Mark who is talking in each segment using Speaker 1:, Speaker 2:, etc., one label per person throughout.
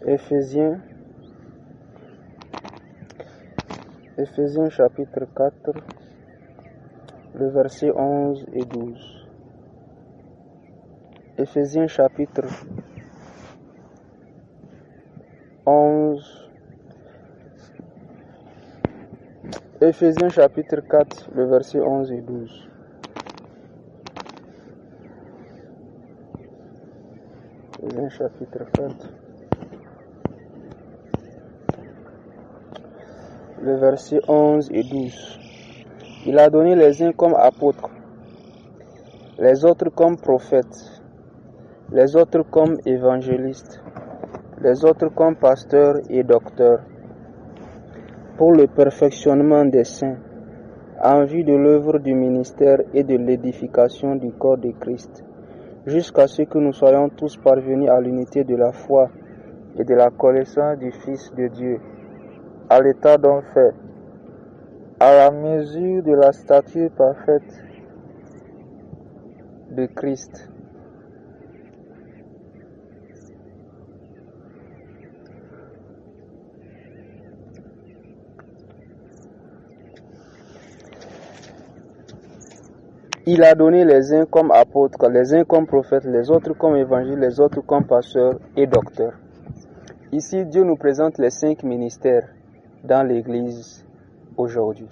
Speaker 1: Éphésiens chapitre 4, le verset 11 et 12. Éphésiens chapitre 11. Éphésiens chapitre 4, le verset 11 et 12. Éphésiens chapitre 4. Le verset 11 et 12. Il a donné les uns comme apôtres, les autres comme prophètes, les autres comme évangélistes, les autres comme pasteurs et docteurs, pour le perfectionnement des saints, en vue de l'œuvre du ministère et de l'édification du corps de Christ, jusqu'à ce que nous soyons tous parvenus à l'unité de la foi et de la connaissance du Fils de Dieu, à l'état d'un fait, à la mesure de la stature parfaite de Christ. Il a donné les uns comme apôtres, les uns comme prophètes, les autres comme évangélistes, les autres comme pasteurs et docteurs. Ici, Dieu nous présente les 5 ministères dans l'Église aujourd'hui.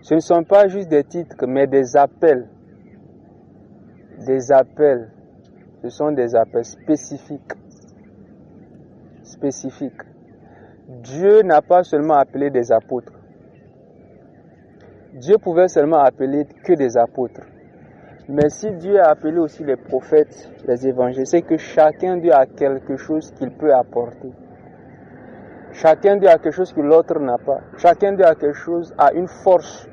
Speaker 1: Ce ne sont pas juste des titres, mais des appels. Des appels. Ce sont des appels spécifiques. Dieu n'a pas seulement appelé des apôtres. Dieu pouvait seulement appeler que des apôtres. Mais si Dieu a appelé aussi les prophètes, les évangélistes, c'est que chacun d'eux a quelque chose qu'il peut apporter. Chacun d'eux a quelque chose que l'autre n'a pas. Chacun d'eux a quelque chose, a une force.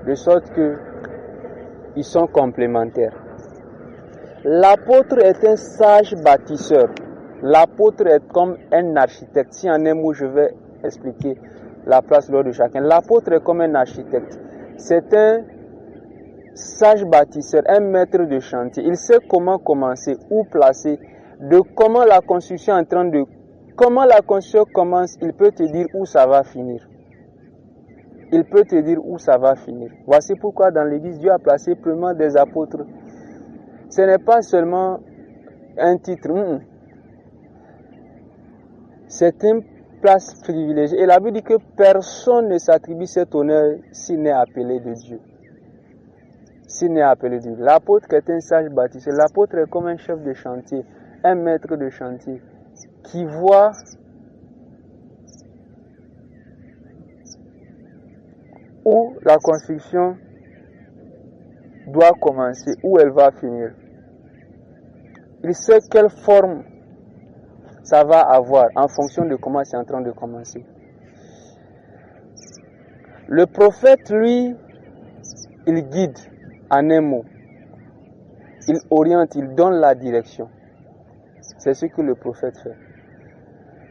Speaker 1: De sorte qu'ils sont complémentaires. L'apôtre est un sage bâtisseur. L'apôtre est comme un architecte. Si en un mot, je vais expliquer la place de chacun. L'apôtre est comme un architecte. C'est un sage bâtisseur, un maître de chantier. Il sait comment commencer, où placer, de comment la construction est en train de... Comment la construction commence, il peut te dire où ça va finir. Il peut te dire où ça va finir. Voici pourquoi dans l'Église, Dieu a placé premièrement des apôtres. Ce n'est pas seulement un titre. C'est une place privilégiée. Et la Bible dit que personne ne s'attribue cet honneur s'il n'est appelé de Dieu. S'il n'est appelé de Dieu. L'apôtre est un sage bâtisseur. L'apôtre est comme un chef de chantier, un maître de chantier, qui voit où la construction doit commencer, où elle va finir. Il sait quelle forme ça va avoir en fonction de comment c'est en train de commencer. Le prophète, lui, il guide en un mot. Il oriente, il donne la direction. C'est ce que le prophète fait.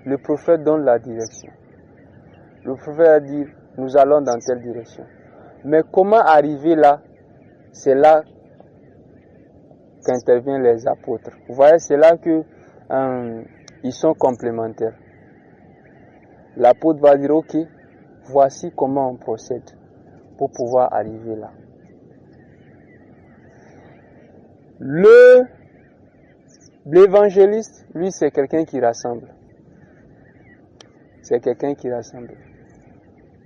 Speaker 1: Le prophète donne la direction. Le prophète va dire, nous allons dans telle direction. Mais comment arriver là? C'est là qu'interviennent les apôtres. Vous voyez, c'est là que ils sont complémentaires. L'apôtre va dire, ok, voici comment on procède pour pouvoir arriver là. L'évangéliste, lui, c'est quelqu'un qui rassemble. C'est quelqu'un qui rassemble.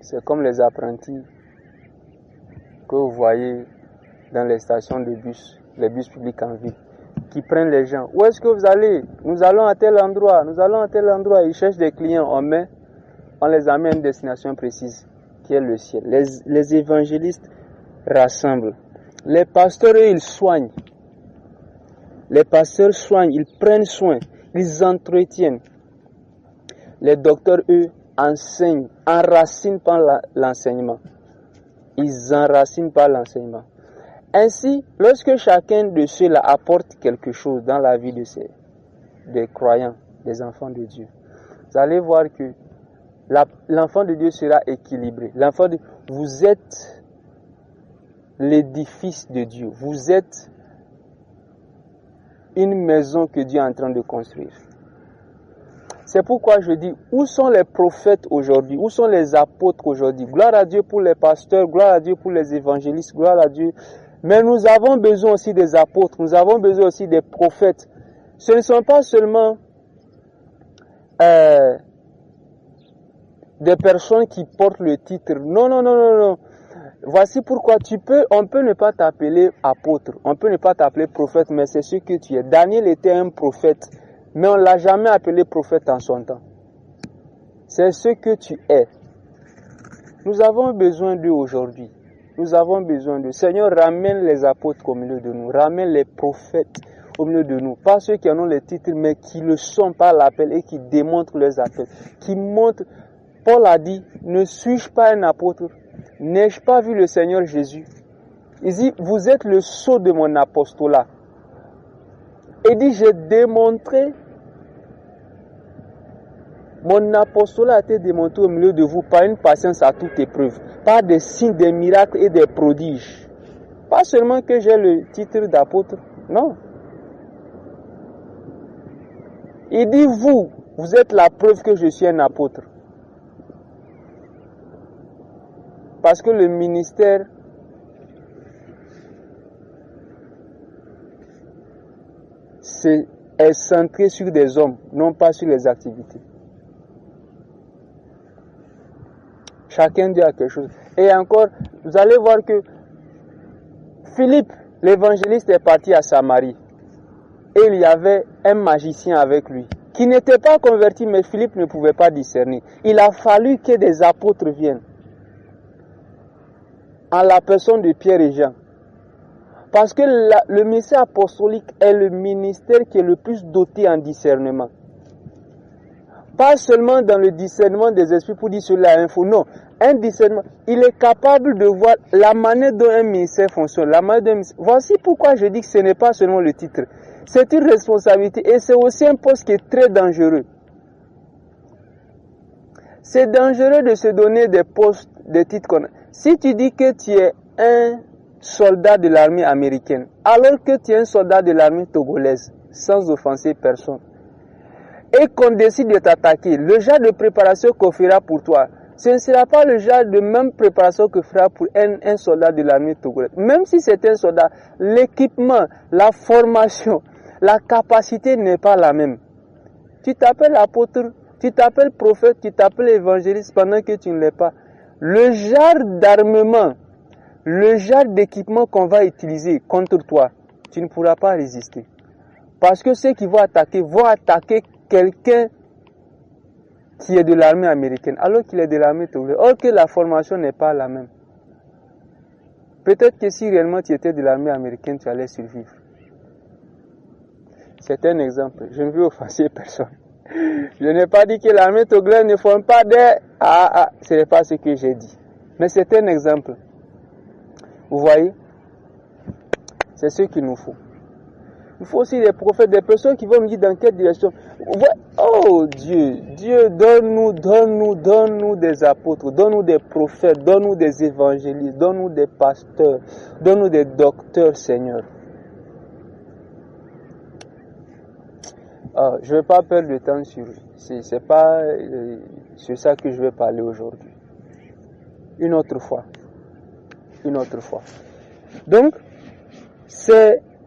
Speaker 1: C'est comme les apprentis que vous voyez dans les stations de bus, les bus publics en ville, qui prennent les gens. Où est-ce que vous allez? Nous allons à tel endroit, nous allons à tel endroit. Ils cherchent des clients, on les amène à une destination précise, qui est le ciel. Les évangélistes rassemblent. Les pasteurs, eux, ils soignent. Les pasteurs soignent, ils prennent soin, ils entretiennent. Les docteurs, eux, enseignent, enracinent par l'enseignement. Ils enracinent par l'enseignement. Ainsi, lorsque chacun de ceux-là apporte quelque chose dans la vie des croyants, des enfants de Dieu, vous allez voir que l'enfant de Dieu sera équilibré. Vous êtes l'édifice de Dieu. Vous êtes une maison que Dieu est en train de construire. C'est pourquoi je dis, où sont les prophètes aujourd'hui? Où sont les apôtres aujourd'hui? Gloire à Dieu pour les pasteurs, gloire à Dieu pour les évangélistes, gloire à Dieu. Mais nous avons besoin aussi des apôtres, nous avons besoin aussi des prophètes. Ce ne sont pas seulement des personnes qui portent le titre. Non. Voici pourquoi on peut ne pas t'appeler apôtre, on peut ne pas t'appeler prophète, mais c'est ce que tu es. Daniel était un prophète, mais on ne l'a jamais appelé prophète en son temps. C'est ce que tu es. Nous avons besoin d'eux aujourd'hui. Nous avons besoin d'eux. Seigneur, ramène les apôtres au milieu de nous. Ramène les prophètes au milieu de nous. Pas ceux qui en ont les titres, mais qui le sont par l'appel et qui démontrent leurs appels. Qui montrent. Paul a dit, ne suis-je pas un apôtre? N'ai-je pas vu le Seigneur Jésus? Il dit, vous êtes le sceau de mon apostolat. Il dit, j'ai démontré, mon apostolat a été démontré au milieu de vous par une patience à toute épreuve, par des signes, des miracles et des prodiges. Pas seulement que j'ai le titre d'apôtre, non. Il dit, vous êtes la preuve que je suis un apôtre. Parce que le ministère est centré sur des hommes, non pas sur les activités. Chacun dit à quelque chose. Et encore, vous allez voir que Philippe, l'évangéliste, est parti à Samarie. Et il y avait un magicien avec lui, qui n'était pas converti, mais Philippe ne pouvait pas discerner. Il a fallu que des apôtres viennent, en la personne de Pierre et Jean. Parce que le ministère apostolique est le ministère qui est le plus doté en discernement. Pas seulement dans le discernement des esprits pour dire cela est info. Non, un discernement. Il est capable de voir la manière dont un ministère fonctionne. Voici pourquoi je dis que ce n'est pas seulement le titre. C'est une responsabilité et c'est aussi un poste qui est très dangereux. C'est dangereux de se donner des postes, des titres qu'on a. Si tu dis que tu es un soldat de l'armée américaine, alors que tu es un soldat de l'armée togolaise, sans offenser personne, et qu'on décide de t'attaquer, le genre de préparation qu'on fera pour toi, ce ne sera pas le genre de même préparation que fera pour un soldat de l'armée togolaise. Même si c'est un soldat, l'équipement, la formation, la capacité n'est pas la même. Tu t'appelles apôtre, tu t'appelles prophète, tu t'appelles évangéliste pendant que tu ne l'es pas. Le genre d'armement, le genre d'équipement qu'on va utiliser contre toi, tu ne pourras pas résister. Parce que ceux qui vont attaquer quelqu'un qui est de l'armée américaine, alors qu'il est de l'armée togolaise, or que la formation n'est pas la même. Peut-être que si réellement tu étais de l'armée américaine, tu allais survivre. C'est un exemple. Je ne veux offenser personne. Je n'ai pas dit que l'armée togolaise ne forme pas des... ce n'est pas ce que j'ai dit. Mais c'est un exemple. Vous voyez? C'est ce qu'il nous faut. Il faut aussi des prophètes, des personnes qui vont me dire dans quelle direction. Oh Dieu, donne-nous des apôtres, donne-nous des prophètes, donne-nous des évangélistes, donne-nous des pasteurs, donne-nous des docteurs, Seigneur. Je ne vais pas perdre de temps sur c'est pas sur ça que je vais parler aujourd'hui. Une autre fois. Donc,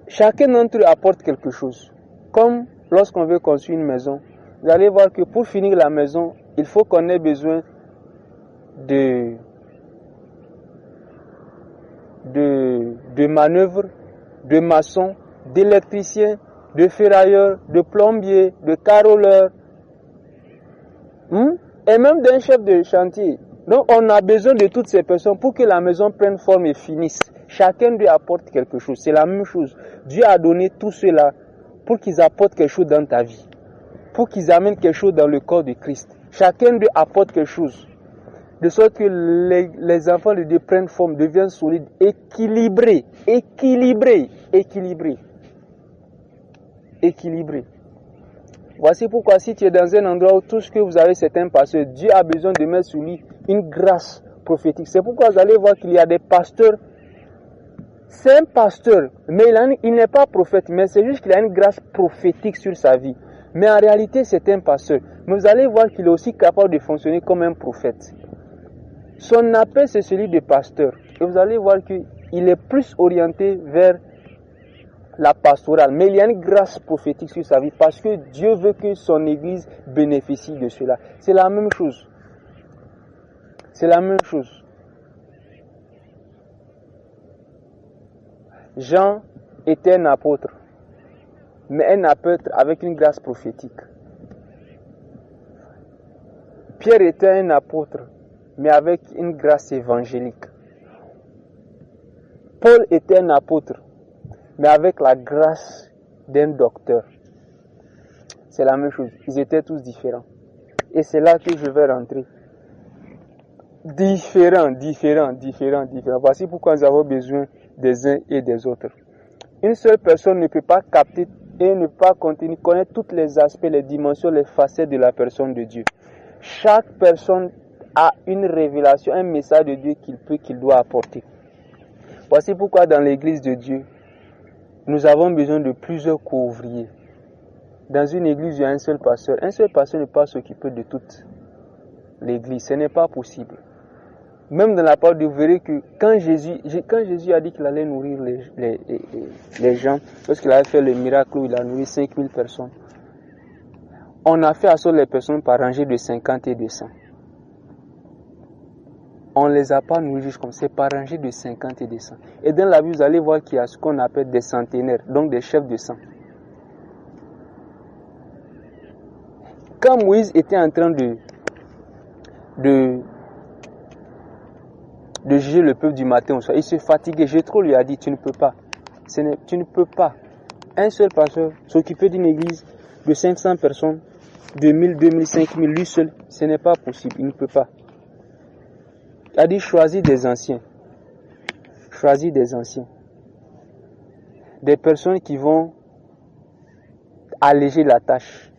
Speaker 1: chacun d'entre eux apporte quelque chose. Comme lorsqu'on veut construire une maison, vous allez voir que pour finir la maison, il faut qu'on ait besoin de manœuvres, de maçons, d'électriciens, de ferrailleurs, de plombiers, de caroleurs, et même d'un chef de chantier. Donc on a besoin de toutes ces personnes pour que la maison prenne forme et finisse. Chacun d'eux apporte quelque chose. C'est la même chose. Dieu a donné tout cela pour qu'ils apportent quelque chose dans ta vie. Pour qu'ils amènent quelque chose dans le corps de Christ. Chacun d'eux apporte quelque chose. De sorte que les enfants de Dieu prennent forme, deviennent solides, équilibrés. Voici pourquoi si tu es dans un endroit où tout ce que vous avez c'est un pasteur, Dieu a besoin de mettre sur lui une grâce prophétique. C'est pourquoi vous allez voir qu'il y a des pasteurs C'est un pasteur, mais il n'est pas prophète, mais c'est juste qu'il a une grâce prophétique sur sa vie. Mais en réalité, c'est un pasteur. Mais vous allez voir qu'il est aussi capable de fonctionner comme un prophète. Son appel, c'est celui de pasteur. Et vous allez voir qu'il est plus orienté vers la pastorale. Mais il y a une grâce prophétique sur sa vie parce que Dieu veut que son église bénéficie de cela. C'est la même chose. C'est la même chose. Jean était un apôtre, mais un apôtre avec une grâce prophétique. Pierre était un apôtre, mais avec une grâce évangélique. Paul était un apôtre, mais avec la grâce d'un docteur. C'est la même chose. Ils étaient tous différents. Et c'est là que je vais rentrer. Différents. Voici pourquoi nous avons besoin des uns et des autres. Une seule personne ne peut pas capter et ne pas connaître tous les aspects, les dimensions, les facettes de la personne de Dieu. Chaque personne a une révélation, un message de Dieu qu'il doit apporter. Voici pourquoi dans l'église de Dieu, nous avons besoin de plusieurs co-ouvriers. Dans une église, il y a un seul pasteur. Un seul pasteur ne peut pas s'occuper de toute l'église. Ce n'est pas possible. Même dans la parole, vous verrez que quand Jésus a dit qu'il allait nourrir les gens, lorsqu'il avait fait le miracle où il a nourri 5000 personnes, on a fait asseoir les personnes par rangée de 50 et de 100. On ne les a pas nourris juste comme ça, c'est par rangée de 50 et de 100. Et dans la Bible, vous allez voir qu'il y a ce qu'on appelle des centenaires, donc des chefs de 100. Quand Moïse était en train de juger le peuple du matin au soir, il se fatiguait. Jétro lui a dit, tu ne peux pas. Tu ne peux pas. Un seul pasteur s'occuper d'une église de 500 personnes, 2000, 2000, 5000, lui seul, ce n'est pas possible. Il ne peut pas. Il a dit, choisis des anciens. Choisis des anciens. Des personnes qui vont alléger la tâche.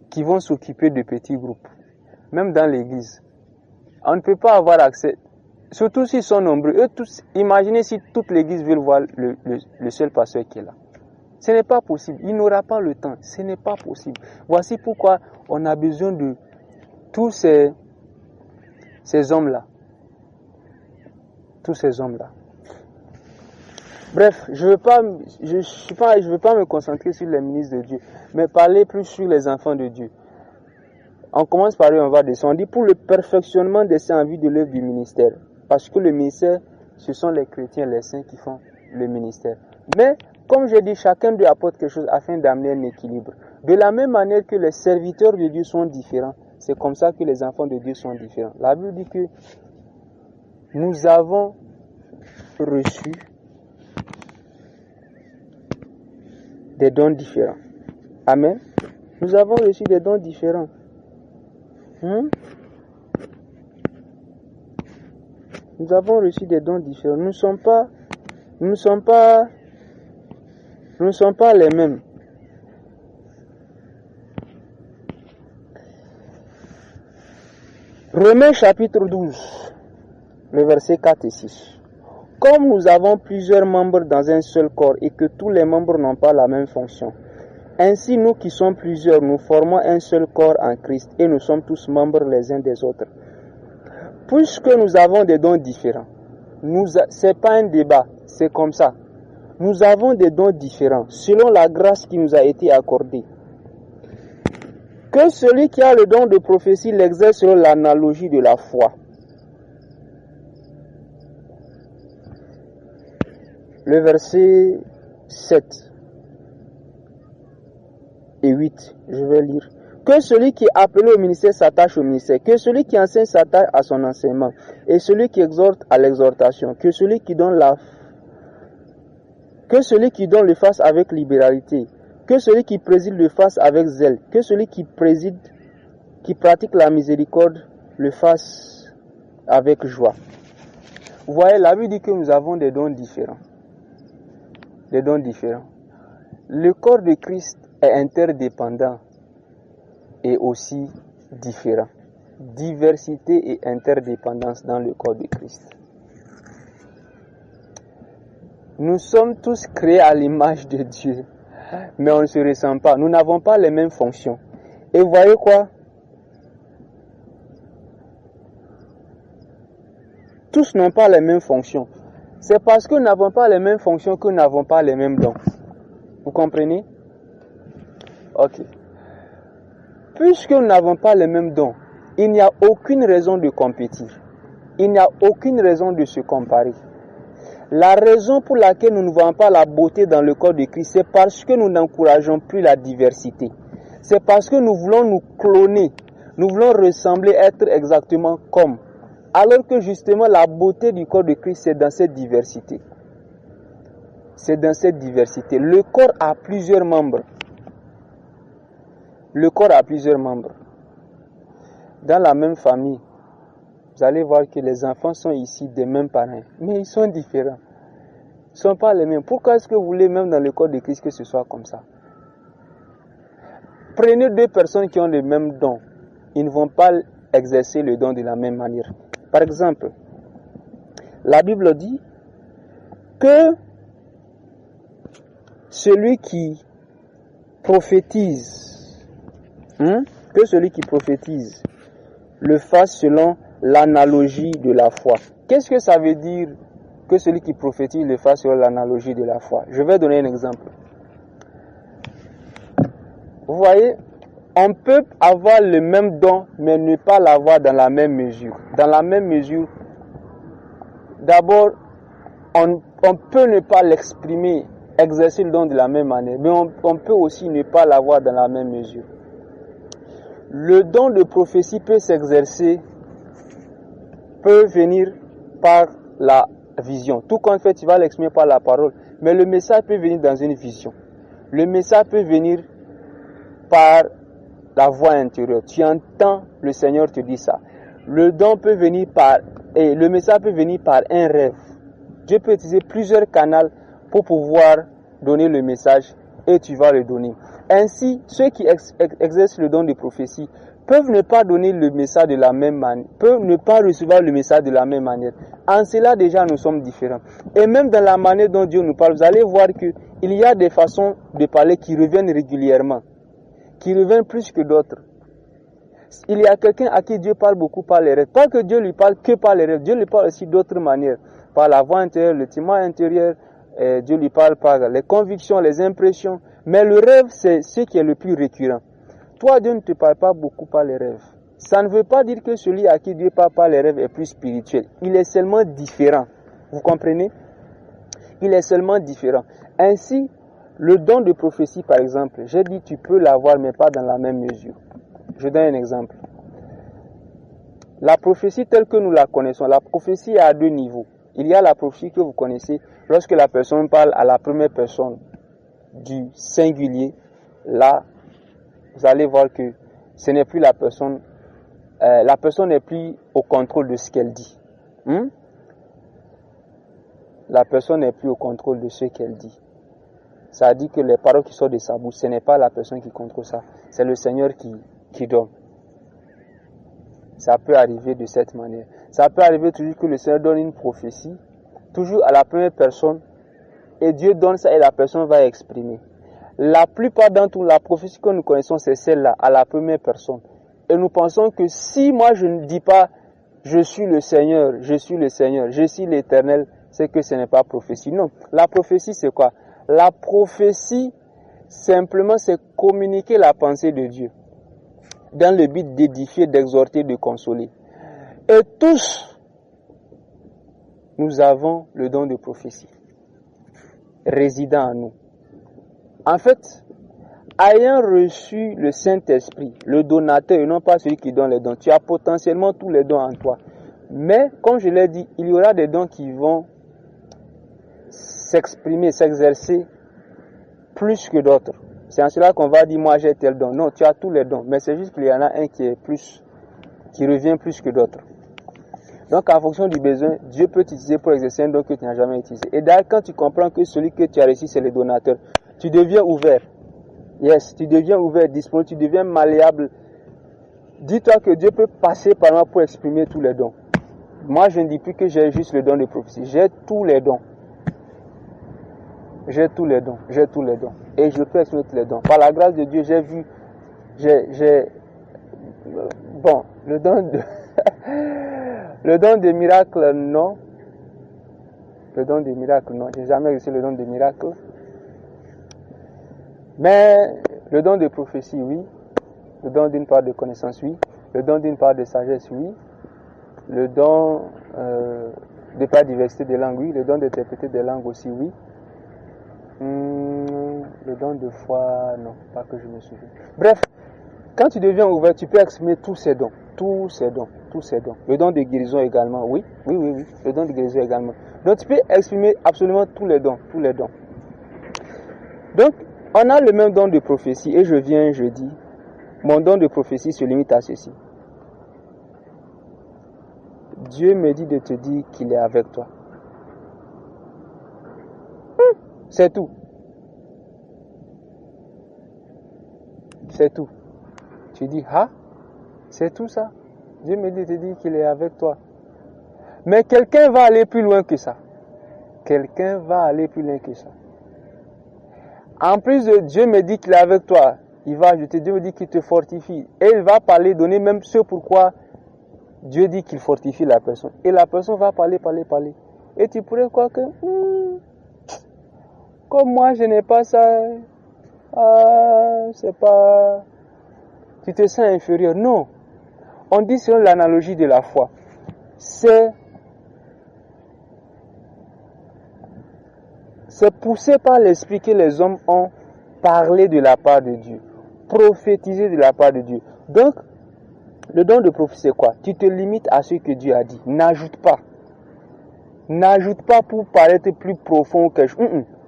Speaker 1: Qui vont s'occuper de petits groupes. Même dans l'église. On ne peut pas avoir accès, surtout s'ils sont nombreux. Eux tous, imaginez si toute l'église veut voir le seul pasteur qui est là. Ce n'est pas possible. Il n'aura pas le temps. Ce n'est pas possible. Voici pourquoi on a besoin de tous ces hommes-là. Tous ces hommes-là. Bref, je veux pas me concentrer sur les ministres de Dieu, mais parler plus sur les enfants de Dieu. On commence par eux, on va descendre. On dit pour le perfectionnement des saints en vue de l'œuvre du ministère. Parce que le ministère, ce sont les chrétiens, les saints qui font le ministère. Mais, comme j'ai dit, chacun d'eux apporte quelque chose afin d'amener un équilibre. De la même manière que les serviteurs de Dieu sont différents, c'est comme ça que les enfants de Dieu sont différents. La Bible dit que nous avons reçu des dons différents. Amen. Nous avons reçu des dons différents. Nous avons reçu des dons différents. Nous ne sommes pas les mêmes. Romains chapitre 12, le verset 4 et 6. Comme nous avons plusieurs membres dans un seul corps et que tous les membres n'ont pas la même fonction, ainsi nous qui sommes plusieurs, nous formons un seul corps en Christ et nous sommes tous membres les uns des autres. Puisque nous avons des dons différents, ce n'est pas un débat, c'est comme ça. Nous avons des dons différents selon la grâce qui nous a été accordée. Que celui qui a le don de prophétie l'exerce selon l'analogie de la foi. Le verset 7 et 8, je vais lire. Que celui qui est appelé au ministère s'attache au ministère, que celui qui enseigne s'attache à son enseignement, et celui qui exhorte à l'exhortation, que celui qui donne le fasse avec libéralité, que celui qui préside le fasse avec zèle, que celui qui pratique la miséricorde le fasse avec joie. Vous voyez, la Bible dit que nous avons des dons différents. Des dons différents. Le corps de Christ est interdépendant et aussi différent. Diversité et interdépendance dans le corps de Christ. Nous sommes tous créés à l'image de Dieu, mais on ne se ressent pas. Nous n'avons pas les mêmes fonctions. Et vous voyez quoi? Tous n'ont pas les mêmes fonctions. C'est parce que nous n'avons pas les mêmes fonctions que nous n'avons pas les mêmes dons. Vous comprenez? Ok. Puisque nous n'avons pas les mêmes dons, il n'y a aucune raison de compétir. Il n'y a aucune raison de se comparer. La raison pour laquelle nous ne voyons pas la beauté dans le corps de Christ, c'est parce que nous n'encourageons plus la diversité. C'est parce que nous voulons nous cloner. Nous voulons ressembler, être exactement comme. Alors que justement, la beauté du corps de Christ, c'est dans cette diversité. C'est dans cette diversité. Le corps a plusieurs membres. Le corps a plusieurs membres. Dans la même famille, vous allez voir que les enfants sont ici des mêmes parents, mais ils sont différents. Ils ne sont pas les mêmes. Pourquoi est-ce que vous voulez, même dans le corps de Christ, que ce soit comme ça? Prenez deux personnes qui ont le même don. Ils ne vont pas exercer le don de la même manière. Par exemple, la Bible dit que celui qui prophétise, le fasse selon l'analogie de la foi. Qu'est-ce que ça veut dire que celui qui prophétise le fasse selon l'analogie de la foi? Je vais donner un exemple. Vous voyez, on peut avoir le même don, mais ne pas l'avoir dans la même mesure. Dans la même mesure, d'abord, on peut ne pas l'exprimer, exercer le don de la même manière, mais on peut aussi ne pas l'avoir dans la même mesure. Le don de prophétie peut s'exercer, peut venir par la vision. Tout comme en fait, tu vas l'exprimer par la parole, mais le message peut venir dans une vision. Le message peut venir par la voix intérieure. Tu entends le Seigneur te dire ça. Le message peut venir par un rêve. Dieu peut utiliser plusieurs canaux pour pouvoir donner le message et tu vas le donner. Ainsi, ceux qui exercent le don de prophétie peuvent ne pas donner le message de la même manière, peuvent ne pas recevoir le message de la même manière. En cela, déjà, nous sommes différents. Et même dans la manière dont Dieu nous parle, vous allez voir qu'il y a des façons de parler qui reviennent régulièrement, qui reviennent plus que d'autres. Il y a quelqu'un à qui Dieu parle beaucoup par les rêves. Pas que Dieu lui parle que par les rêves, Dieu lui parle aussi d'autres manières. Par la voix intérieure, le témoin intérieur, Dieu lui parle par les convictions, les impressions. Mais le rêve, c'est ce qui est le plus récurrent. Toi, Dieu ne te parle pas beaucoup par les rêves. Ça ne veut pas dire que celui à qui Dieu parle par les rêves est plus spirituel. Il est seulement différent. Vous comprenez? Il est seulement différent. Ainsi, le don de prophétie, par exemple, j'ai dit tu peux l'avoir, mais pas dans la même mesure. Je donne un exemple. La prophétie telle que nous la connaissons, la prophétie est à deux niveaux. Il y a la prophétie que vous connaissez lorsque la personne parle à la première personne du singulier. Là, vous allez voir que ce n'est plus la personne n'est plus au contrôle de ce qu'elle dit. La personne n'est plus au contrôle de ce qu'elle dit. Ça dit que les paroles qui sortent de sa bouche, ce n'est pas la personne qui contrôle ça, c'est le Seigneur qui donne. Ça peut arriver de cette manière. Ça peut arriver toujours que le Seigneur donne une prophétie, toujours à la première personne, et Dieu donne ça et la personne va exprimer. La plupart d'entre nous, la prophétie que nous connaissons, c'est celle-là, à la première personne. Et nous pensons que si moi je ne dis pas « je suis le Seigneur, je suis l'Éternel », c'est que ce n'est pas prophétie. Non, la prophétie c'est quoi? La prophétie, simplement, c'est communiquer la pensée de Dieu dans le but d'édifier, d'exhorter, de consoler. Et tous, nous avons le don de prophétie résidant en nous. En fait, ayant reçu le Saint-Esprit, le donateur, et non pas celui qui donne les dons, tu as potentiellement tous les dons en toi. Mais, comme je l'ai dit, il y aura des dons qui vont s'exprimer, s'exercer plus que d'autres. C'est en cela qu'on va dire, moi j'ai tel don. Non, tu as tous les dons, mais c'est juste qu'il y en a un qui revient plus que d'autres. Donc, en fonction du besoin, Dieu peut t'utiliser pour exercer un don que tu n'as jamais utilisé. Et d'ailleurs, quand tu comprends que celui que tu as reçu, c'est le donateur, tu deviens ouvert. Yes, tu deviens ouvert, disponible, tu deviens malléable. Dis-toi que Dieu peut passer par moi pour exprimer tous les dons. Moi, je ne dis plus que j'ai juste le don de prophétie. J'ai tous les dons. j'ai tous les dons. Et je peux exprimer tous les dons. Par la grâce de Dieu, bon, le don de, le don des miracles, non. Le don des miracles, non. J'ai jamais reçu le don des miracles. Mais le don de prophétie, oui. Le don d'une part de connaissance, oui. Le don d'une part de sagesse, oui. Le don de pas diversité des langues, oui. Le don d'interpréter des langues aussi, oui. Le don de foi, non, pas que je me souvienne. Bref, quand tu deviens ouvert, tu peux exprimer tous ces dons. Le don de guérison également, oui. Le don de guérison également. Donc tu peux exprimer absolument tous les dons. Donc, on a le même don de prophétie et je dis, mon don de prophétie se limite à ceci. Dieu me dit de te dire qu'il est avec toi. C'est tout. Tu dis, c'est tout ça. Dieu me dit de te dire qu'il est avec toi. Mais quelqu'un va aller plus loin que ça. En plus de Dieu me dit qu'il est avec toi, il va ajouter, Dieu me dit qu'il te fortifie. Et il va parler, donner même ce pourquoi Dieu dit qu'il fortifie la personne. Et la personne va parler. Et tu pourrais croire que, comme moi je n'ai pas ça, c'est pas... Tu te sens inférieur. Non. On dit selon l'analogie de la foi. C'est poussé par l'esprit que les hommes ont parlé de la part de Dieu. Prophétisé de la part de Dieu. Donc, le don de prophétie, c'est quoi? Tu te limites à ce que Dieu a dit. N'ajoute pas. N'ajoute pas pour paraître plus profond que je...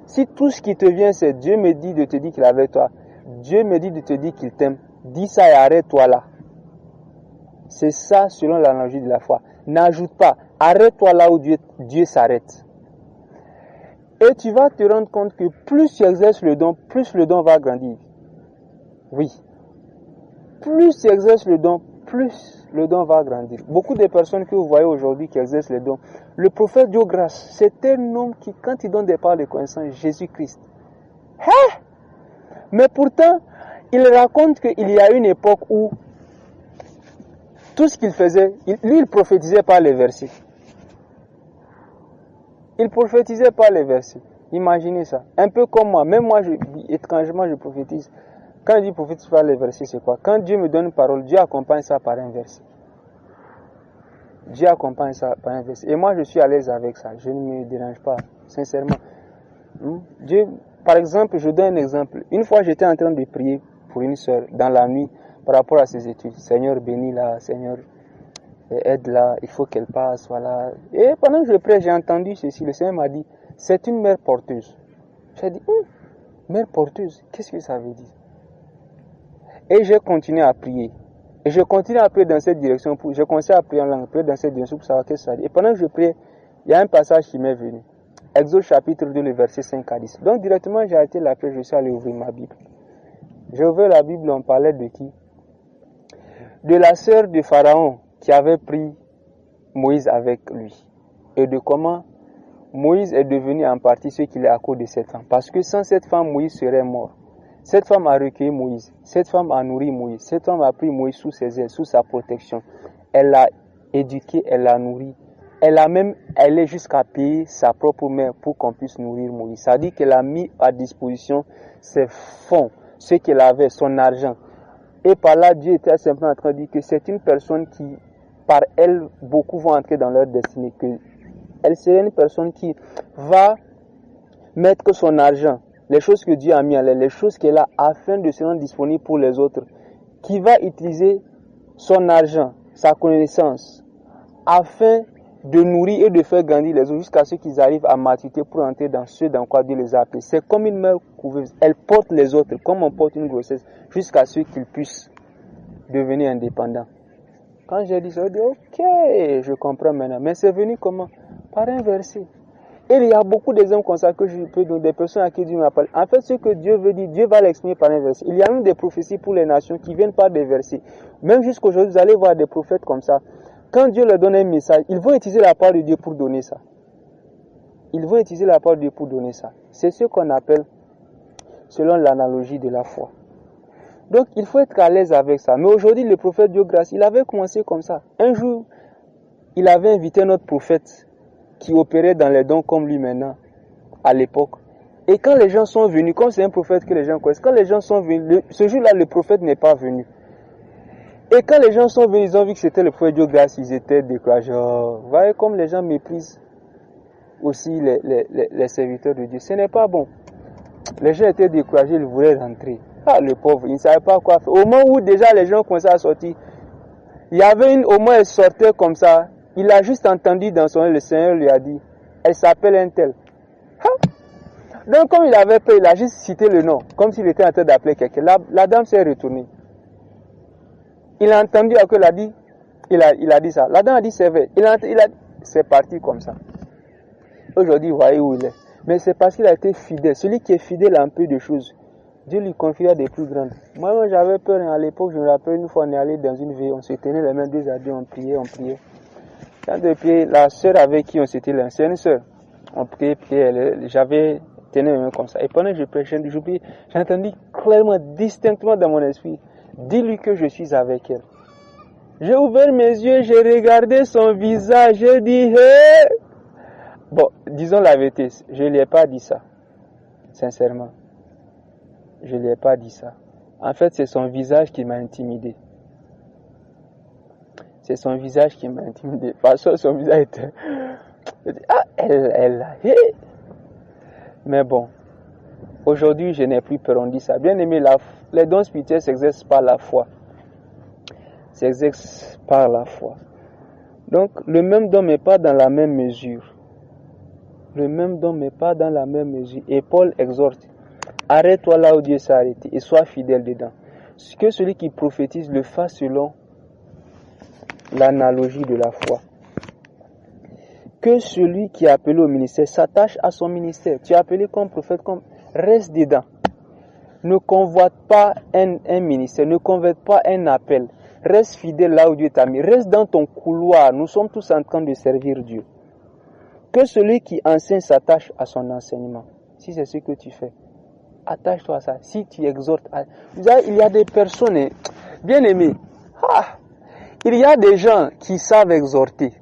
Speaker 1: Si tout ce qui te vient, c'est Dieu me dit de te dire qu'il est avec toi. Dieu me dit de te dire qu'il t'aime. Dis ça et arrête-toi là. C'est ça selon l'analogie de la foi. N'ajoute pas. Arrête-toi là où Dieu s'arrête. Et tu vas te rendre compte que plus tu exerces le don, plus le don va grandir. Oui. Plus tu exerces le don, plus le don va grandir. Beaucoup de personnes que vous voyez aujourd'hui qui exercent le don, le prophète Diogras, c'est un homme qui, quand il donne des paroles de connaissance, Jésus-Christ. Mais pourtant, il raconte qu'il y a une époque où tout ce qu'il faisait, il prophétisait par les versets. Imaginez ça. Un peu comme moi. Même moi, étrangement, je prophétise. Quand je dis prophétiser par les versets, c'est quoi? Quand Dieu me donne une parole, Dieu accompagne ça par un verset. Et moi, je suis à l'aise avec ça. Je ne me dérange pas, sincèrement. Dieu, par exemple, je donne un exemple. Une fois, j'étais en train de prier pour une soeur dans la nuit par rapport à ses études. Seigneur, bénis-la. Seigneur, aide-la. Il faut qu'elle passe. Voilà. Et pendant que je priais, j'ai entendu ceci. Le Seigneur m'a dit, c'est une mère porteuse. J'ai dit, mère porteuse, qu'est-ce que ça veut dire? Et j'ai continué à prier. Et je continue à prier dans cette direction. Je commençais à prier en langue, prier dans cette direction pour savoir qu'est-ce que ça dit. Et pendant que je priais, il y a un passage qui m'est venu. Exode chapitre 2, le verset 5 à 10. Donc directement, j'ai arrêté la prière, je suis allé ouvrir ma Bible. J'ai ouvert la Bible, on parlait de qui? De la sœur de Pharaon qui avait pris Moïse avec lui. Et de comment Moïse est devenu en partie ce qu'il est à cause de cette femme. Parce que sans cette femme, Moïse serait mort. Cette femme a recueilli Moïse. Cette femme a nourri Moïse. Cette femme a pris Moïse sous ses ailes, sous sa protection. Elle l'a éduqué, elle l'a nourri. Elle est jusqu'à payer sa propre mère pour qu'on puisse nourrir Moïse. Ça dit qu'elle a mis à disposition ses fonds, ce qu'elle avait, son argent. Et par là, Dieu était simplement en train de dire que c'est une personne qui, par elle, beaucoup vont entrer dans leur destinée. Que elle serait une personne qui va mettre son argent, les choses que Dieu a mis en elle, les choses qu'elle a, afin de se rendre disponible pour les autres, qui va utiliser son argent, sa connaissance, afin de nourrir et de faire grandir les autres jusqu'à ce qu'ils arrivent à maturité pour entrer dans ce dans quoi Dieu les a appelés. C'est comme une mère couveuse. Elle porte les autres comme on porte une grossesse jusqu'à ce qu'ils puissent devenir indépendants. Quand j'ai dit ça, j'ai dit ok, je comprends maintenant. Mais c'est venu comment? Par un verset. Et il y a beaucoup d'exemples comme ça que je peux donner, des personnes à qui Dieu m'appelle. En fait, ce que Dieu veut dire, Dieu va l'exprimer par un verset. Il y a même des prophéties pour les nations qui viennent par des versets. Même jusqu'aujourd'hui, vous allez voir des prophètes comme ça. Quand Dieu leur donne un message, ils vont utiliser la parole de Dieu pour donner ça. ils vont utiliser la parole de Dieu pour donner ça. C'est ce qu'on appelle, selon l'analogie de la foi. Donc, il faut être à l'aise avec ça. Mais aujourd'hui, le prophète Dieu grâce, il avait commencé comme ça. Un jour, il avait invité notre prophète qui opérait dans les dons comme lui maintenant, à l'époque. Et quand les gens sont venus, comme c'est un prophète que les gens connaissent, quand les gens sont venus, ce jour-là, le prophète n'est pas venu. Et quand les gens sont venus, ils ont vu que c'était le prophète Dieu grâce, ils étaient découragés. Oh, vous voyez comme les gens méprisent aussi les serviteurs de Dieu. Ce n'est pas bon. Les gens étaient découragés, ils voulaient rentrer. Ah, le pauvre, il ne savait pas quoi faire. Au moment où déjà les gens commençaient à sortir, il y avait au moins elle sortait comme ça. Il a juste entendu dans son le Seigneur lui a dit, elle s'appelle un tel. Donc comme il avait peur, il a juste cité le nom, comme s'il était en train d'appeler quelqu'un. La dame s'est retournée. Il a entendu à quoi il a dit, il a dit ça. La dame a dit c'est vrai. C'est parti comme ça. Aujourd'hui, vous voyez où il est. Mais c'est parce qu'il a été fidèle. Celui qui est fidèle à un peu de choses, Dieu lui confiera des plus grandes. Moi, j'avais peur. À l'époque, je me rappelle, une fois, on est allé dans une veille, on se tenait les mains deux à deux, on priait. Quand depuis, la sœur avec qui on s'était là, c'est une sœur. On priait, j'avais tenu les mains comme ça. Et pendant que je prêchais, j'ai entendu clairement, distinctement dans mon esprit, dis-lui que je suis avec elle. J'ai ouvert mes yeux, j'ai regardé son visage, j'ai dit, hey! Bon, disons la vérité, je ne lui ai pas dit ça. Sincèrement. Je ne lui ai pas dit ça. En fait, c'est son visage qui m'a intimidé. C'est son visage qui m'a intimidé. Parce que son visage était... Ah, elle a... Mais bon, aujourd'hui, je n'ai plus peur, on dit ça. Bien aimé, les dons spirituels s'exercent par la foi. S'exercent par la foi. Donc, le même don, mais pas dans la même mesure. Le même don, mais pas dans la même mesure. Et Paul exhorte, arrête-toi là où Dieu s'est arrêté et sois fidèle dedans. Que celui qui prophétise le fasse selon l'analogie de la foi. Que celui qui est appelé au ministère s'attache à son ministère. Tu es appelé comme prophète, reste dedans. Ne convoite pas un ministère, ne convoite pas un appel. Reste fidèle là où Dieu t'a mis. Reste dans ton couloir. Nous sommes tous en train de servir Dieu. Que celui qui enseigne s'attache à son enseignement. Si c'est ce que tu fais, attache-toi à ça. Si tu exhortes, vous savez, il y a des personnes, bien aimées, il y a des gens qui savent exhorter.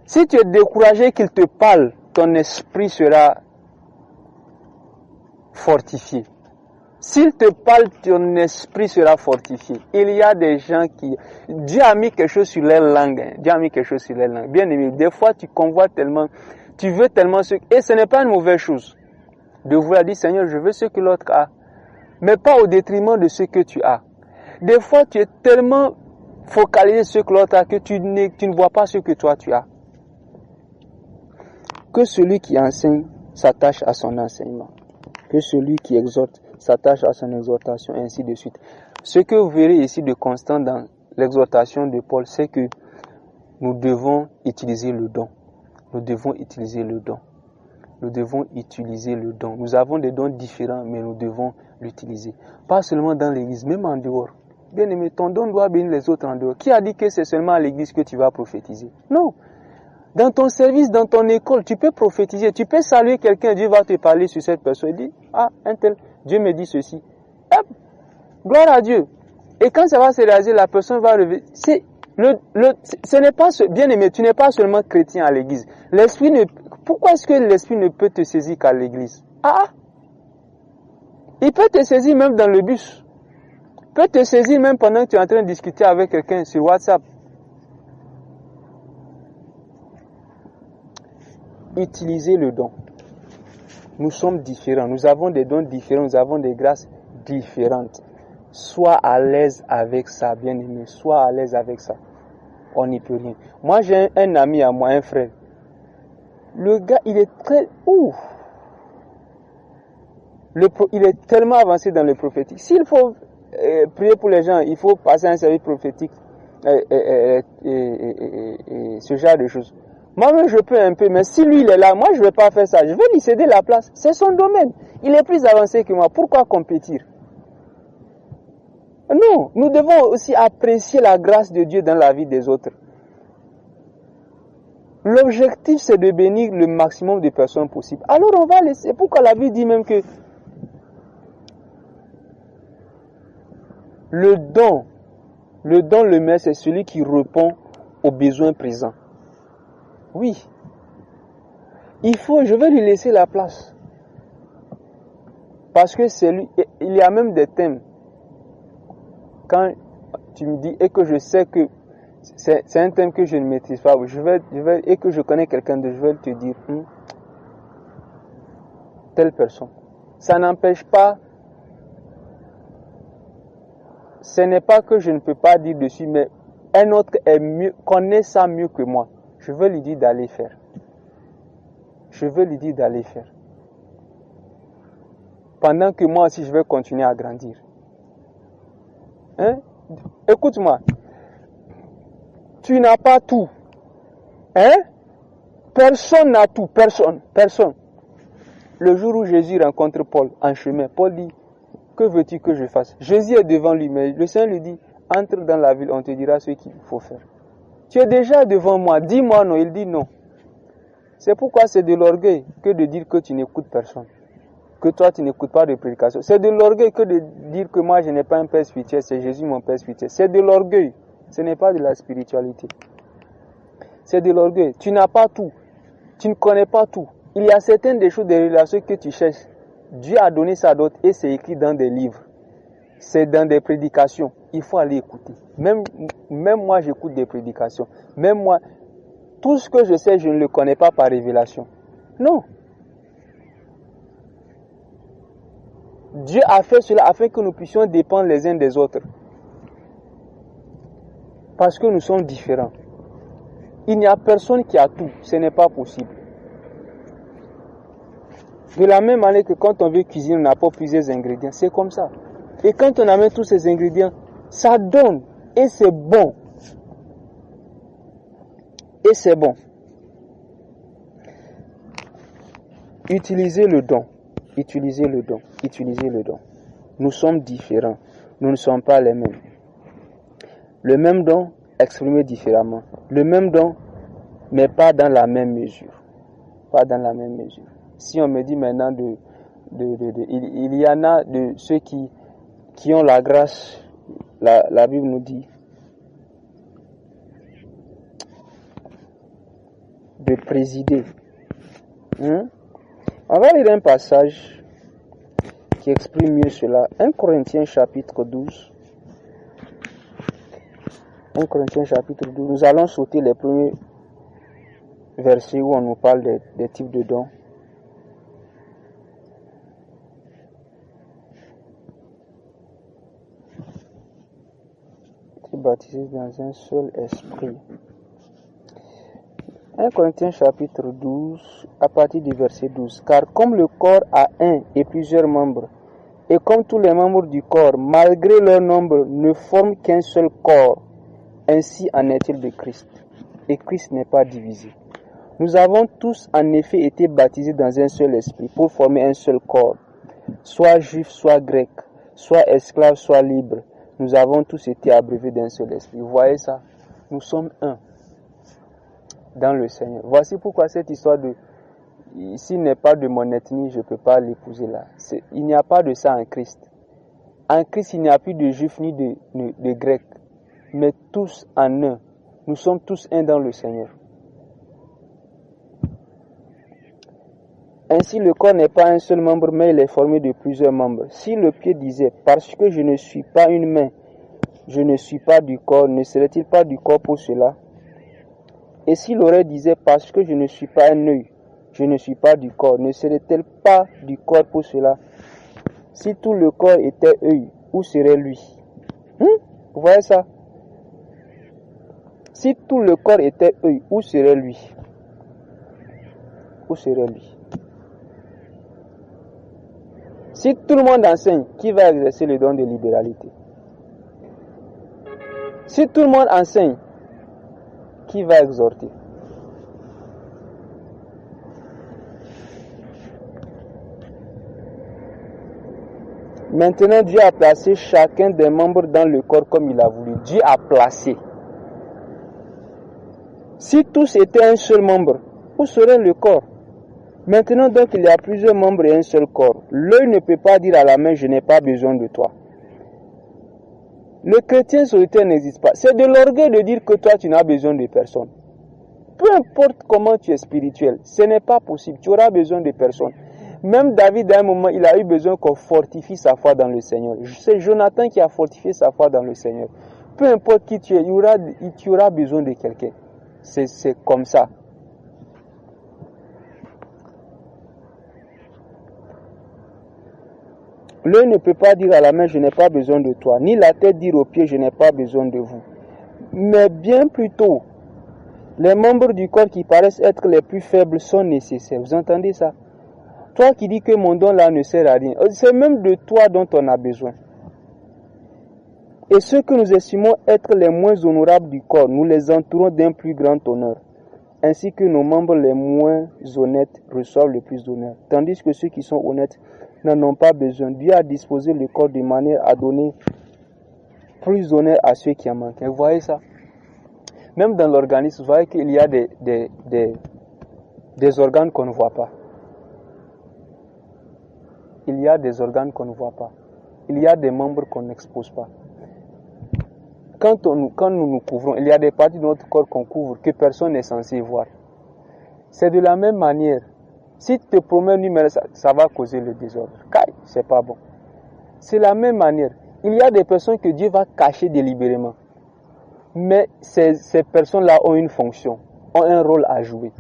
Speaker 1: Si tu es découragé qu'ils te parlent, ton esprit sera fortifié. S'il te parle, ton esprit sera fortifié. Il y a des gens qui... Dieu a mis quelque chose sur leur langue. Dieu a mis quelque chose sur leur langue. Bien aimé, des fois tu convoites tellement, tu veux tellement ce... Et ce n'est pas une mauvaise chose de vouloir dire, Seigneur, je veux ce que l'autre a. Mais pas au détriment de ce que tu as. Des fois tu es tellement focalisé sur ce que l'autre a que tu ne vois pas ce que toi tu as. Que celui qui enseigne s'attache à son enseignement. Que celui qui exhorte s'attache à son exhortation, et ainsi de suite. Ce que vous verrez ici de constant dans l'exhortation de Paul, c'est que nous devons utiliser le don. Nous devons utiliser le don. Nous devons utiliser le don. Nous avons des dons différents, mais nous devons l'utiliser. Pas seulement dans l'église, même en dehors. Bien aimé, ton don doit bénir les autres en dehors. Qui a dit que c'est seulement à l'église que tu vas prophétiser? Non. Dans ton service, dans ton école, tu peux prophétiser. Tu peux saluer quelqu'un, Dieu va te parler sur cette personne. Il dit, un tel, Dieu me dit ceci. Hop, gloire à Dieu. Et quand ça va se réaliser, la personne va revenir. Ce n'est pas bien aimé, tu n'es pas seulement chrétien à l'église. Pourquoi est-ce que l'esprit ne peut te saisir qu'à l'église? Il peut te saisir même dans le bus. Il peut te saisir même pendant que tu es en train de discuter avec quelqu'un sur WhatsApp. Utilisez le don. Nous sommes différents. Nous avons des dons différents. Nous avons des grâces différentes. Sois à l'aise avec ça, bien-aimé. Sois à l'aise avec ça. On n'y peut rien. Moi, j'ai un ami à moi, un frère. Le gars, il est très... il est tellement avancé dans le prophétique. S'il faut prier pour les gens, il faut passer un service prophétique. Et ce genre de choses. Moi-même, je peux un peu, mais si lui, il est là, moi, je ne vais pas faire ça. Je vais lui céder la place. C'est son domaine. Il est plus avancé que moi. Pourquoi compétir? Non, nous devons aussi apprécier la grâce de Dieu dans la vie des autres. L'objectif, c'est de bénir le maximum de personnes possible. Alors on va laisser. Pourquoi la Bible dit même que le don, le meilleur, c'est celui qui répond aux besoins présents. Oui. Je vais lui laisser la place. Parce que c'est lui, il y a même des thèmes. Quand tu me dis, et que je sais que c'est un thème que je ne maîtrise pas, et que je connais quelqu'un de, je vais te dire, telle personne. Ça n'empêche pas, ce n'est pas que je ne peux pas dire dessus, mais un autre connaît ça mieux que moi. Je veux lui dire d'aller faire. Pendant que moi aussi, je vais continuer à grandir. Hein? Écoute-moi. Tu n'as pas tout. Hein? Personne n'a tout. Personne. Le jour où Jésus rencontre Paul en chemin, Paul dit, que veux-tu que je fasse? Jésus est devant lui, mais le Seigneur lui dit, entre dans la ville, on te dira ce qu'il faut faire. Tu es déjà devant moi, dis-moi non. Il dit non. C'est pourquoi c'est de l'orgueil que de dire que tu n'écoutes personne. Que toi tu n'écoutes pas de prédication. C'est de l'orgueil que de dire que moi je n'ai pas un père spirituel, c'est Jésus mon père spirituel. C'est de l'orgueil. Ce n'est pas de la spiritualité. C'est de l'orgueil. Tu n'as pas tout. Tu ne connais pas tout. Il y a certaines des choses, des relations que tu cherches. Dieu a donné ça à d'autres et c'est écrit dans des livres. C'est dans des prédications. Il faut aller écouter. Même moi, j'écoute des prédications. Même moi, tout ce que je sais, je ne le connais pas par révélation. Non. Dieu a fait cela afin que nous puissions dépendre les uns des autres. Parce que nous sommes différents. Il n'y a personne qui a tout. Ce n'est pas possible. De la même manière que quand on veut cuisiner, on n'a pas plusieurs ingrédients. C'est comme ça. Et quand on amène tous ces ingrédients, ça donne. Et c'est bon. Utilisez le don. Nous sommes différents. Nous ne sommes pas les mêmes. Le même don, exprimé différemment. Le même don, mais pas dans la même mesure. Si on me dit maintenant il y en a de ceux qui ont la grâce, la Bible nous dit, de présider. On va lire un passage qui exprime mieux cela. 1 Corinthiens chapitre 12. 1 Corinthiens chapitre 12. Nous allons sauter les premiers versets où on nous parle des types de dons. Baptisé dans un seul esprit. 1 Corinthiens chapitre 12, à partir du verset 12. Car comme le corps a un et plusieurs membres, et comme tous les membres du corps, malgré leur nombre, ne forment qu'un seul corps, ainsi en est-il de Christ. Et Christ n'est pas divisé. Nous avons tous en effet été baptisés dans un seul esprit, pour former un seul corps, soit juif, soit grec, soit esclave, soit libre. Nous avons tous été abreuvés d'un seul esprit. Vous voyez ça? Nous sommes un dans le Seigneur. Voici pourquoi cette histoire de s'il n'est pas de mon ethnie, je ne peux pas l'épouser là. Il n'y a pas de ça en Christ. En Christ, il n'y a plus de juifs ni de grecs, mais tous en un. Nous sommes tous un dans le Seigneur. Ainsi, le corps n'est pas un seul membre, mais il est formé de plusieurs membres. Si le pied disait, parce que je ne suis pas une main, je ne suis pas du corps, ne serait-il pas du corps pour cela? Et si l'oreille disait, parce que je ne suis pas un œil, je ne suis pas du corps, ne serait-elle pas du corps pour cela? Si tout le corps était œil, où serait lui? Vous voyez ça? Si tout le corps était œil, où serait lui? Où serait lui? Si tout le monde enseigne, qui va exercer le don de libéralité? Si tout le monde enseigne, qui va exhorter? Maintenant, Dieu a placé chacun des membres dans le corps comme il a voulu. Dieu a placé. Si tous étaient un seul membre, où serait le corps? Maintenant donc il y a plusieurs membres et un seul corps. L'œil ne peut pas dire à la main, je n'ai pas besoin de toi. Le chrétien solitaire n'existe pas. C'est de l'orgueil de dire que toi tu n'as besoin de personne. Peu importe comment tu es spirituel, ce n'est pas possible. Tu auras besoin de personne. Même David, à un moment, il a eu besoin qu'on fortifie sa foi dans le Seigneur. C'est Jonathan qui a fortifié sa foi dans le Seigneur. Peu importe qui tu es, tu auras besoin de quelqu'un. C'est comme ça. L'œil ne peut pas dire à la main, je n'ai pas besoin de toi, ni la tête dire aux pieds, je n'ai pas besoin de vous. Mais bien plutôt, les membres du corps qui paraissent être les plus faibles sont nécessaires. Vous entendez ça? Toi qui dis que mon don là ne sert à rien, c'est même de toi dont on a besoin. Et ceux que nous estimons être les moins honorables du corps, nous les entourons d'un plus grand honneur, ainsi que nos membres les moins honnêtes reçoivent le plus d'honneur. Tandis que ceux qui sont honnêtes n'en ont pas besoin. Dieu a disposé le corps de manière à donner plus d'honneur à ceux qui en manquent. Vous voyez ça? Même dans l'organisme, vous voyez qu'il y a des organes qu'on ne voit pas. Il y a des organes qu'on ne voit pas. Il y a des membres qu'on n'expose pas. Quand nous nous couvrons, il y a des parties de notre corps qu'on couvre que personne n'est censé voir. C'est de la même manière. Si tu te promènes numéro, ça va causer le désordre. C'est pas bon. C'est la même manière. Il y a des personnes que Dieu va cacher délibérément. Mais ces personnes-là ont une fonction, ont un rôle à jouer.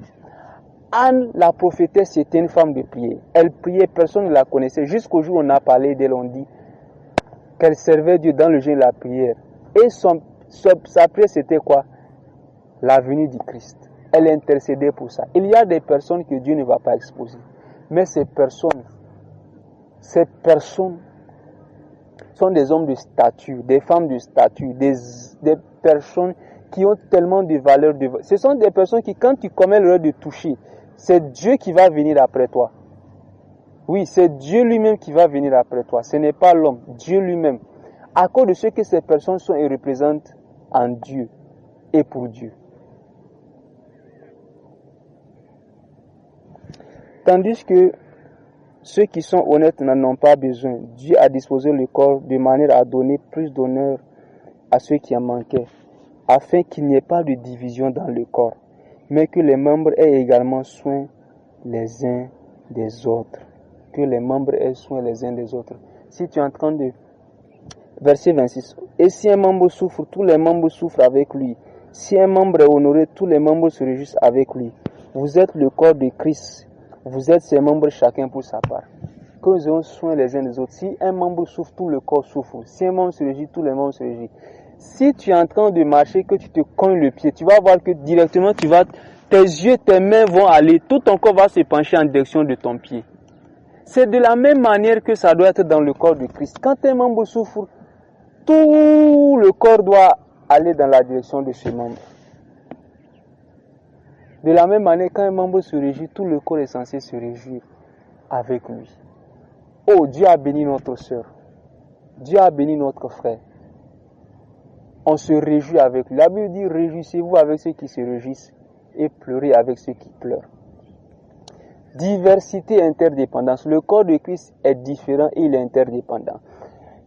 Speaker 1: Anne, la prophétesse, c'était une femme de prière. Elle priait, personne ne la connaissait. Jusqu'au jour où on a parlé d'elle, on dit qu'elle servait Dieu dans le jeûne et la prière. Et sa prière, c'était quoi? La venue du Christ. Elle intercédait pour ça. Il y a des personnes que Dieu ne va pas exposer. Mais ces personnes sont des hommes de statut, des femmes de statut, des personnes qui ont tellement de valeur. Ce sont des personnes qui, quand tu commets l'erreur de toucher, c'est Dieu qui va venir après toi. Oui, c'est Dieu lui-même qui va venir après toi. Ce n'est pas l'homme, Dieu lui-même. À cause de ce que ces personnes sont et représentent en Dieu et pour Dieu. Tandis que ceux qui sont honnêtes n'en ont pas besoin. Dieu a disposé le corps de manière à donner plus d'honneur à ceux qui en manquaient, afin qu'il n'y ait pas de division dans le corps, mais que les membres aient également soin les uns des autres. Que les membres aient soin les uns des autres. Si tu es en train de... Verset 26. Et si un membre souffre, tous les membres souffrent avec lui. Si un membre est honoré, tous les membres se réjouissent avec lui. Vous êtes le corps de Christ. Vous êtes ses membres chacun pour sa part. Que nous ayons soin les uns des autres. Si un membre souffre, tout le corps souffre. Si un membre se réjouit, tous les membres se réjouissent. Si tu es en train de marcher, que tu te cognes le pied, tu vas voir que directement tes yeux, tes mains vont aller, tout ton corps va se pencher en direction de ton pied. C'est de la même manière que ça doit être dans le corps de Christ. Quand un membre souffre, tout le corps doit aller dans la direction de ce membre. De la même manière, quand un membre se réjouit, tout le corps est censé se réjouir avec lui. Oh, Dieu a béni notre sœur. Dieu a béni notre frère. On se réjouit avec lui. La Bible dit, réjouissez-vous avec ceux qui se réjouissent et pleurez avec ceux qui pleurent. Diversité et interdépendance. Le corps de Christ est différent et il est interdépendant.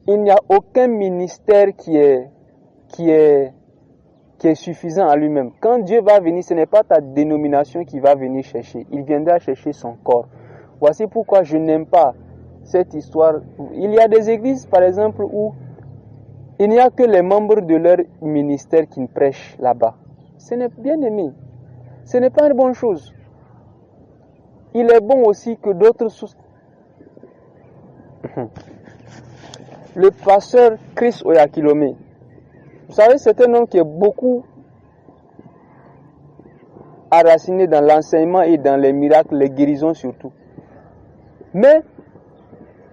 Speaker 1: Il n'y a aucun ministère qui est suffisant à lui-même. Quand Dieu va venir, ce n'est pas ta dénomination qui va venir chercher. Il viendra chercher son corps. Voici pourquoi je n'aime pas cette histoire. Il y a des églises, par exemple, où il n'y a que les membres de leur ministère qui prêchent là-bas. Ce n'est bien aimé. Ce n'est pas une bonne chose. Il est bon aussi que d'autres... Le pasteur Chris Oyakilome, vous savez, c'est un homme qui est beaucoup enraciné dans l'enseignement et dans les miracles, les guérisons surtout. Mais,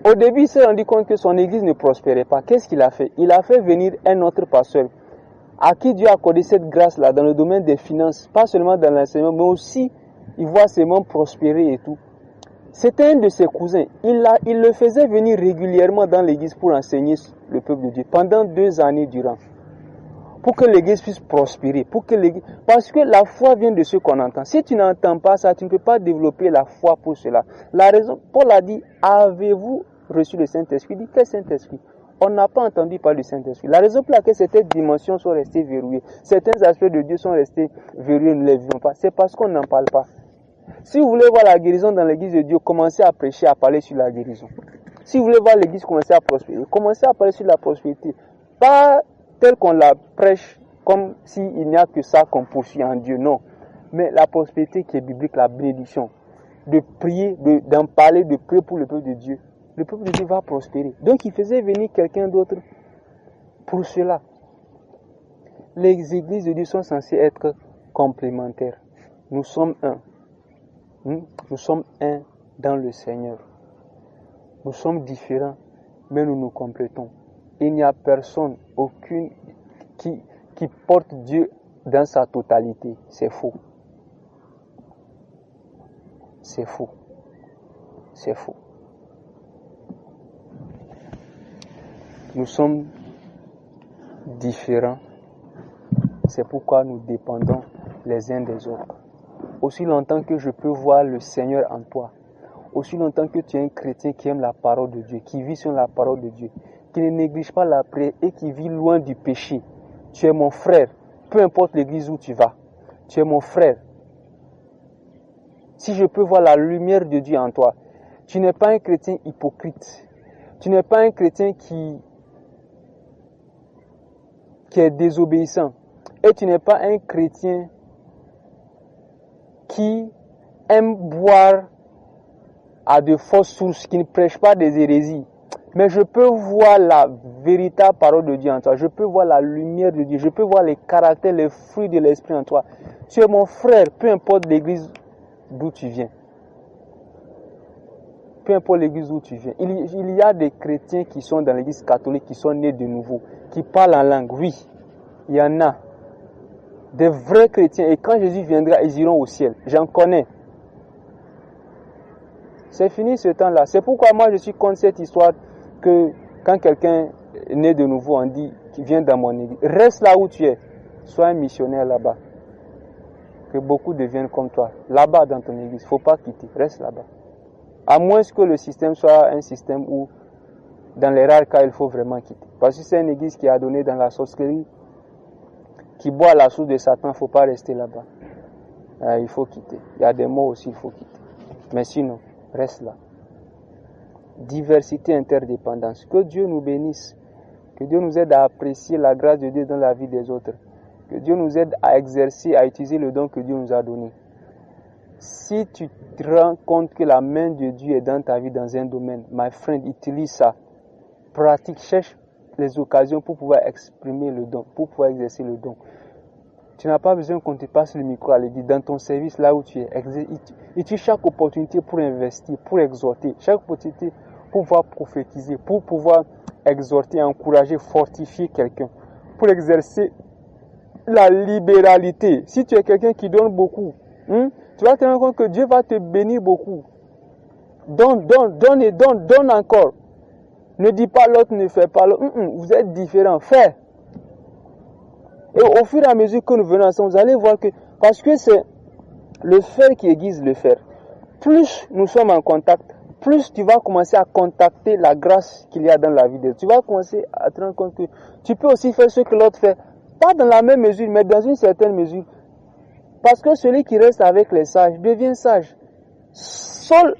Speaker 1: au début, il s'est rendu compte que son église ne prospérait pas. Qu'est-ce qu'il a fait? Il a fait venir un autre pasteur à qui Dieu a accordé cette grâce-là dans le domaine des finances, pas seulement dans l'enseignement, mais aussi, il voit ses membres prospérer et tout. C'était un de ses cousins. Il le faisait venir régulièrement dans l'église pour enseigner le peuple de Dieu pendant 2 années durant. pour que l'église puisse prospérer, parce que la foi vient de ce qu'on entend. Si tu n'entends pas ça, tu ne peux pas développer la foi pour cela. La raison, Paul a dit, avez-vous reçu le Saint-Esprit? Il dit, quel Saint-Esprit? On n'a pas entendu parler du Saint-Esprit. La raison pour laquelle certaines dimensions sont restées verrouillées, certains aspects de Dieu sont restés verrouillés, nous ne les vivons pas, c'est parce qu'on n'en parle pas. Si vous voulez voir la guérison dans l'église de Dieu, commencez à prêcher, à parler sur la guérison. Si vous voulez voir l'église commencer à prospérer, commencez à parler sur la prospérité. Pas tel qu'on la prêche, comme s'il n'y a que ça qu'on poursuit en Dieu, non. Mais la prospérité qui est biblique, la bénédiction, de prier, d'en parler, de prier pour le peuple de Dieu. Le peuple de Dieu va prospérer. Donc il faisait venir quelqu'un d'autre pour cela. Les églises de Dieu sont censées être complémentaires. Nous sommes un. Nous sommes un dans le Seigneur. Nous sommes différents, mais nous nous complétons. Il n'y a personne, aucune, qui porte Dieu dans sa totalité. C'est faux. C'est faux. C'est faux. Nous sommes différents. C'est pourquoi nous dépendons les uns des autres. Aussi longtemps que je peux voir le Seigneur en toi, aussi longtemps que tu es un chrétien qui aime la parole de Dieu, qui vit sur la parole de Dieu, qui ne néglige pas la prière et qui vit loin du péché, tu es mon frère, peu importe l'église où tu vas, tu es mon frère. Si je peux voir la lumière de Dieu en toi, tu n'es pas un chrétien hypocrite, tu n'es pas un chrétien qui est désobéissant, et tu n'es pas un chrétien qui aime boire à de fausses sources, qui ne prêche pas des hérésies. Mais je peux voir la véritable parole de Dieu en toi. Je peux voir la lumière de Dieu. Je peux voir les caractères, les fruits de l'esprit en toi. Tu es mon frère, peu importe l'église d'où tu viens. Peu importe l'église d'où tu viens. Il y a des chrétiens qui sont dans l'église catholique, qui sont nés de nouveau, qui parlent en langue. Oui, il y en a. Des vrais chrétiens. Et quand Jésus viendra, ils iront au ciel. J'en connais. C'est fini ce temps-là. C'est pourquoi moi je suis contre cette histoire que quand quelqu'un est né de nouveau, on dit qu'il vient dans mon église. Reste là où tu es. Sois un missionnaire là-bas. Que beaucoup deviennent comme toi. Là-bas dans ton église. Il ne faut pas quitter. Reste là-bas. À moins que le système soit un système où, dans les rares cas, il faut vraiment quitter. Parce que c'est une église qui a donné dans la sorcellerie, qui boit la source de Satan, il ne faut pas rester là-bas. Il faut quitter. Il y a des mots aussi, il faut quitter. Mais sinon, reste là. Diversité, interdépendance. Que Dieu nous bénisse. Que Dieu nous aide à apprécier la grâce de Dieu dans la vie des autres. Que Dieu nous aide à exercer, à utiliser le don que Dieu nous a donné. Si tu te rends compte que la main de Dieu est dans ta vie dans un domaine, my friend, utilise ça. Pratique, cherche les occasions pour pouvoir exprimer le don, pour pouvoir exercer le don. Tu n'as pas besoin qu'on te passe le micro à l'église, dans ton service, là où tu es. Utilise chaque opportunité pour investir, pour exhorter, chaque opportunité pour pouvoir prophétiser, pour pouvoir exhorter, encourager, fortifier quelqu'un, pour exercer la libéralité. Si tu es quelqu'un qui donne beaucoup, tu vas te rendre compte que Dieu va te bénir beaucoup. Donne et donne encore. Ne dis pas l'autre ne fait pas l'autre. Vous êtes différents. Fais. Et au fur et à mesure que nous venons ensemble, vous allez voir que, parce que c'est le faire qui aiguise le faire. Plus nous sommes en contact, plus tu vas commencer à contacter la grâce qu'il y a dans la vie de Dieu. Tu vas commencer à te rendre compte que tu peux aussi faire ce que l'autre fait. Pas dans la même mesure, mais dans une certaine mesure. Parce que celui qui reste avec les sages devient sage. Saül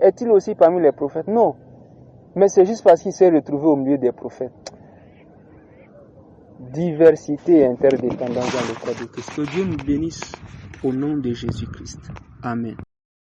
Speaker 1: est-il aussi parmi les prophètes? Non. Mais c'est juste parce qu'il s'est retrouvé au milieu des prophètes. Diversité et interdépendance dans le corps de Christ. Que Dieu nous bénisse au nom de Jésus-Christ. Amen.